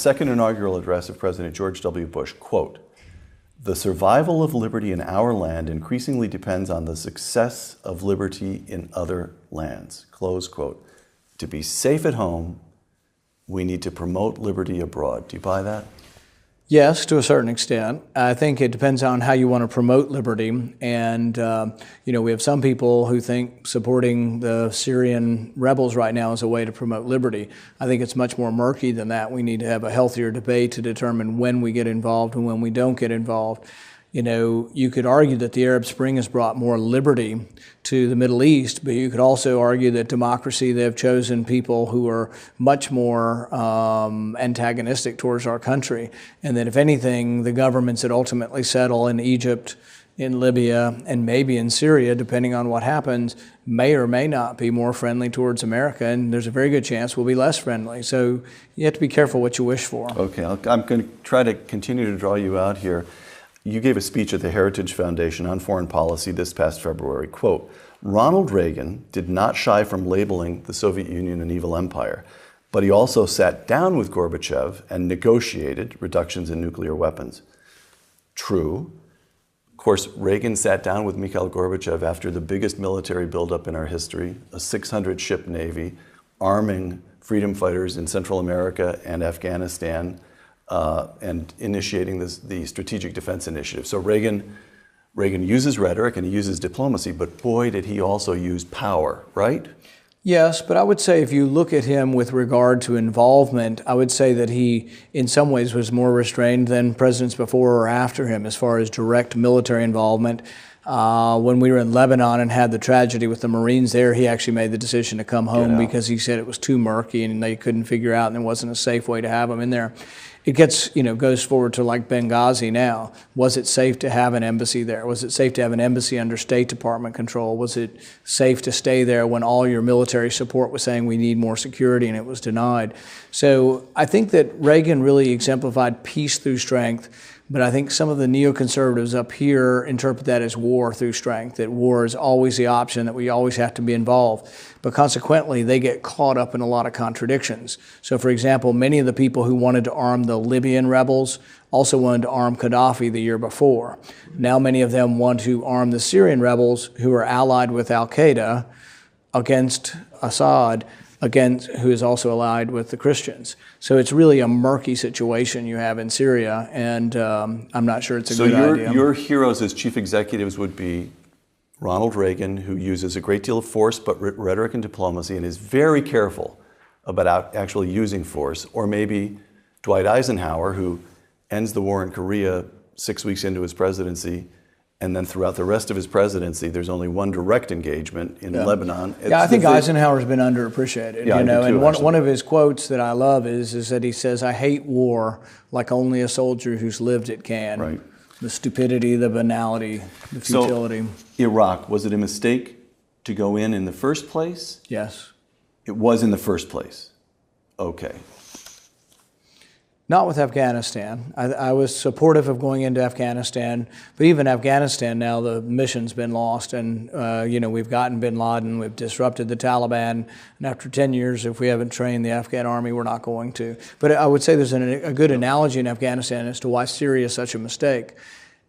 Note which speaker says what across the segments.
Speaker 1: second inaugural address of President George W. Bush, quote, "The survival of liberty in our land increasingly depends on the success of liberty in other lands," close quote. To be safe at home, we need to promote liberty abroad. Do you buy that?
Speaker 2: Yes, to a certain extent. I think it depends on how you want to promote liberty. And, we have some people who think supporting the Syrian rebels right now is a way to promote liberty. I think it's much more murky than that. We need to have a healthier debate to determine when we get involved and when we don't get involved. You could argue that the Arab Spring has brought more liberty to the Middle East, but you could also argue that democracy, they have chosen people who are much more antagonistic towards our country, and that if anything, the governments that ultimately settle in Egypt, in Libya, and maybe in Syria, depending on what happens, may or may not be more friendly towards America, and there's a very good chance we'll be less friendly. So you have to be careful what you wish for.
Speaker 1: Okay, I'm going to try to continue to draw you out here. You gave a speech at the Heritage Foundation on foreign policy this past February. Quote, "Ronald Reagan did not shy from labeling the Soviet Union an evil empire, but he also sat down with Gorbachev and negotiated reductions in nuclear weapons." True. Of course, Reagan sat down with Mikhail Gorbachev after the biggest military buildup in our history, a 600-ship Navy, arming freedom fighters in Central America and Afghanistan, and initiating the Strategic Defense Initiative. So Reagan uses rhetoric and he uses diplomacy, but boy, did he also use power, right?
Speaker 2: Yes, but I would say if you look at him with regard to involvement, I would say that he, in some ways, was more restrained than presidents before or after him as far as direct military involvement. When we were in Lebanon and had the tragedy with the Marines there, he actually made the decision to come home because he said it was too murky and they couldn't figure out and there wasn't a safe way to have them in there. It gets, goes forward to like Benghazi now. Was it safe to have an embassy there? Was it safe to have an embassy under State Department control? Was it safe to stay there when all your military support was saying we need more security and it was denied? So I think that Reagan really exemplified peace through strength. But I think some of the neoconservatives up here interpret that as war through strength, that war is always the option, that we always have to be involved. But consequently, they get caught up in a lot of contradictions. So, for example, many of the people who wanted to arm the Libyan rebels also wanted to arm Gaddafi the year before. Now many of them want to arm the Syrian rebels who are allied with al-Qaeda against Assad, who is also allied with the Christians. So it's really a murky situation you have in Syria, and I'm not sure it's a good idea.
Speaker 1: So your heroes as chief executives would be Ronald Reagan, who uses a great deal of force, but rhetoric and diplomacy, and is very careful about actually using force, or maybe Dwight Eisenhower, who ends the war in Korea 6 weeks into his presidency, and then throughout the rest of his presidency, there's only one direct engagement in Lebanon.
Speaker 2: I think Eisenhower's been underappreciated. And one of his quotes that I love is that he says, "I hate war like only a soldier who's lived it can."
Speaker 1: Right.
Speaker 2: The stupidity, the banality, the futility.
Speaker 1: So, Iraq, was it a mistake to go in the first place?
Speaker 2: Yes.
Speaker 1: It was in the first place. Okay.
Speaker 2: Not with Afghanistan. I was supportive of going into Afghanistan, but even Afghanistan now, the mission's been lost, and we've gotten bin Laden, we've disrupted the Taliban, and after 10 years, if we haven't trained the Afghan army, we're not going to. But I would say there's a good analogy in Afghanistan as to why Syria is such a mistake.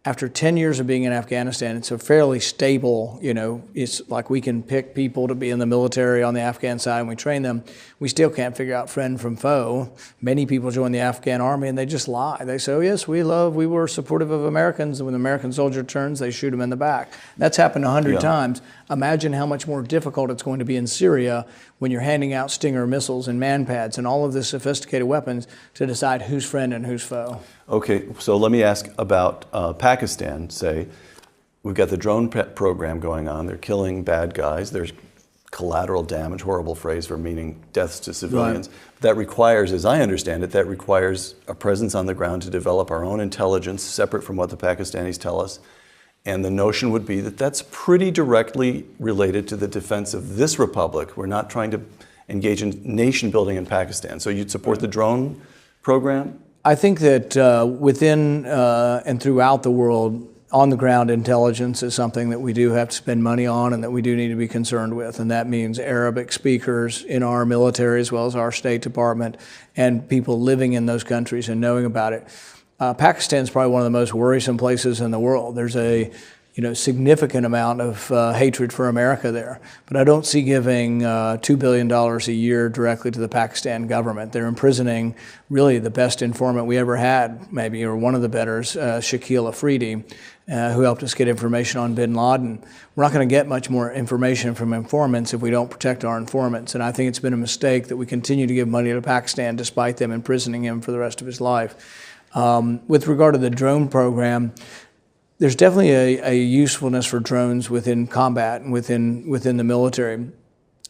Speaker 2: After 10 years of being in Afghanistan, it's a fairly stable, it's like we can pick people to be in the military on the Afghan side and we train them. We still can't figure out friend from foe. Many people join the Afghan army and they just lie. They say, oh yes, we were supportive of Americans, and when the American soldier turns, they shoot him in the back. That's happened 100 times. Imagine how much more difficult it's going to be in Syria when you're handing out Stinger missiles and man-pads and all of this sophisticated weapons to decide who's friend and who's foe.
Speaker 1: Okay, so let me ask about Pakistan, say. We've got the drone program going on. They're killing bad guys. There's collateral damage, horrible phrase for meaning deaths to civilians.
Speaker 2: Right.
Speaker 1: That requires, as I understand it, that requires a presence on the ground to develop our own intelligence separate from what the Pakistanis tell us. And the notion would be that that's pretty directly related to the defense of this republic. We're not trying to engage in nation building in Pakistan. So you'd support the drone program?
Speaker 2: I think that within and throughout the world, on-the-ground intelligence is something that we do have to spend money on and that we do need to be concerned with. And that means Arabic speakers in our military as well as our State Department and people living in those countries and knowing about it. Pakistan is probably one of the most worrisome places in the world. There's a significant amount of hatred for America there. But I don't see giving $2 billion a year directly to the Pakistan government. They're imprisoning really the best informant we ever had, maybe, or one of the betters, Shakil Afridi, who helped us get information on bin Laden. We're not going to get much more information from informants if we don't protect our informants. And I think it's been a mistake that we continue to give money to Pakistan despite them imprisoning him for the rest of his life. With regard to the drone program, there's definitely a usefulness for drones within combat and within the military.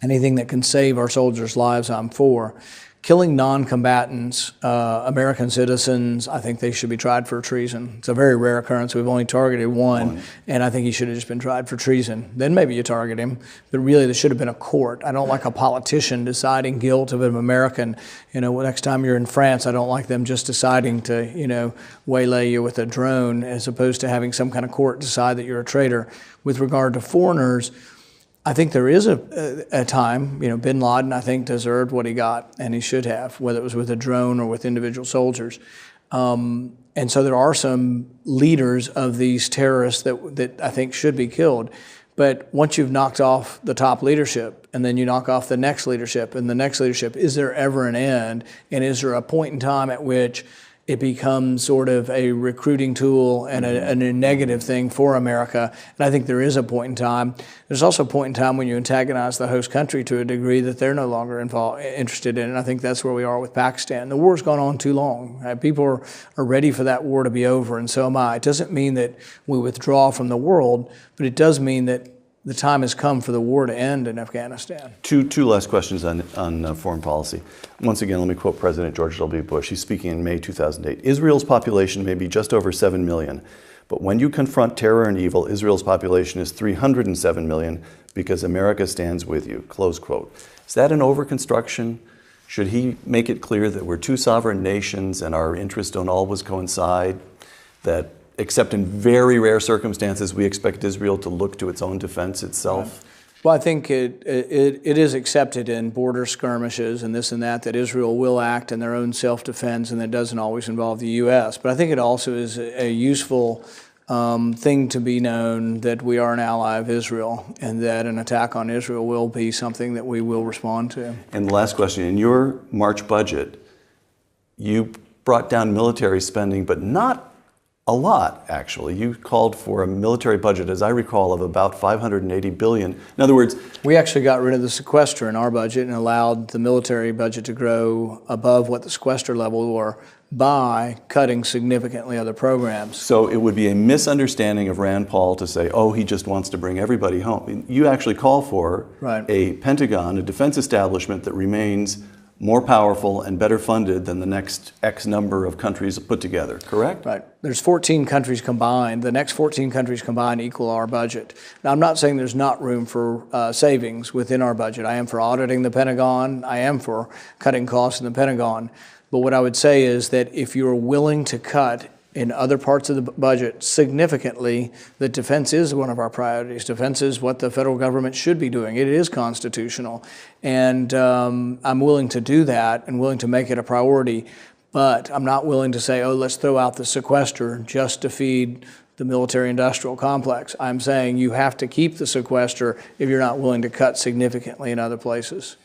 Speaker 2: Anything that can save our soldiers' lives, I'm for. Killing non-combatants, American citizens, I think they should be tried for treason. It's a very rare occurrence. We've only targeted one, and I think he should have just been tried for treason. Then maybe you target him, but really there should have been a court. I don't like a politician deciding guilt of an American. Next time you're in France, I don't like them just deciding to, waylay you with a drone as opposed to having some kind of court decide that you're a traitor. With regard to foreigners, I think there is a time, bin Laden, I think, deserved what he got, and he should have, whether it was with a drone or with individual soldiers. And so there are some leaders of these terrorists that I think should be killed. But once you've knocked off the top leadership, and then you knock off the next leadership and the next leadership, is there ever an end? And is there a point in time at which it becomes sort of a recruiting tool and a negative thing for America? And I think there is a point in time. There's also a point in time when you antagonize the host country to a degree that they're no longer interested in. And I think that's where we are with Pakistan. The war's gone on too long. People are ready for that war to be over, and so am I. It doesn't mean that we withdraw from the world, but it does mean that the time has come for the war to end in Afghanistan.
Speaker 1: Two last questions on foreign policy. Once again, let me quote President George W. Bush. He's speaking in May 2008. Israel's population may be just over 7 million, but when you confront terror and evil, Israel's population is 307 million because America stands with you, close quote. Is that an overconstruction? Should he make it clear that we're two sovereign nations and our interests don't always coincide, that except in very rare circumstances, we expect Israel to look to its own defense itself?
Speaker 2: Well, I think it is accepted in border skirmishes and this and that Israel will act in their own self-defense, and that doesn't always involve the U.S. But I think it also is a useful thing to be known that we are an ally of Israel and that an attack on Israel will be something that we will respond to.
Speaker 1: And the last question, in your March budget, you brought down military spending, but not a lot, actually. You called for a military budget, as I recall, of about $580 billion. In other words,
Speaker 2: we actually got rid of the sequester in our budget and allowed the military budget to grow above what the sequester level were by cutting significantly other programs.
Speaker 1: So it would be a misunderstanding of Rand Paul to say, oh, he just wants to bring everybody home. You actually call for a Pentagon, a defense establishment that remains more powerful and better funded than the next X number of countries put together, correct?
Speaker 2: Right. There's 14 countries combined. The next 14 countries combined equal our budget. Now, I'm not saying there's not room for savings within our budget. I am for auditing the Pentagon. I am for cutting costs in the Pentagon. But what I would say is that if you're willing to cut in other parts of the budget significantly, that defense is one of our priorities. Defense is what the federal government should be doing. It is constitutional. And I'm willing to do that and willing to make it a priority. But I'm not willing to say, oh, let's throw out the sequester just to feed the military-industrial complex. I'm saying you have to keep the sequester if you're not willing to cut significantly in other places.